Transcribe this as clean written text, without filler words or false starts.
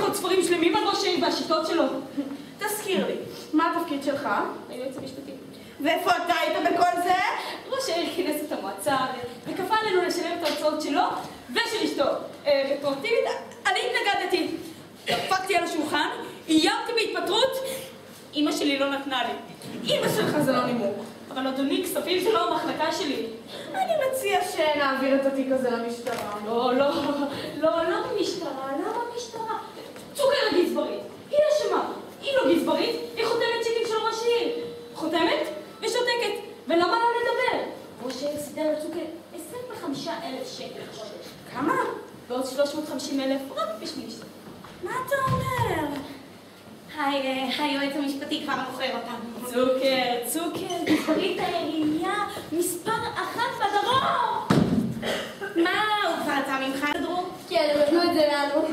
לכתוב ספרים שלמים על ראש העיר והשיטות שלו. תזכיר לי, מה התפקיד שלך? היועץ המשפטי. ואיפה אתה היית בכל זה? ראש העיר כינס את המועצה וכפה עלינו לשלם את ההוצאות שלו ושל אשתו. רטרואקטיבית, אני התנגדתי. דפקתי על השולחן, איימתי בהתפטרות, אמא שלי לא נתנה לי. אמא שלך זה לא נימוק. אבל אדוני, כספים זה לא המחלקה שלי. אני מציע שנעביר את התיק הזה למשטרה. לא במשטרה, למה משטרה? צוקר הגזברית, היא אשמה. היא לא גזברית, היא חותמת צ'קים של ראש העיר. חותמת ושותקת, ולמה לא לדבר? ראש העיר סידר לצוקר 25,000 שקל חודש. כמה? ועוד 350,000 רק בשביל אשתו. מה אתה אומר? היועץ המשפטי כבר מוכר אותנו. צוקר, גזברית העירייה, מספר 1 בדרום! מה, הוא כבר יצא ממך, דרום? כן, הם נתנו את זה לנו.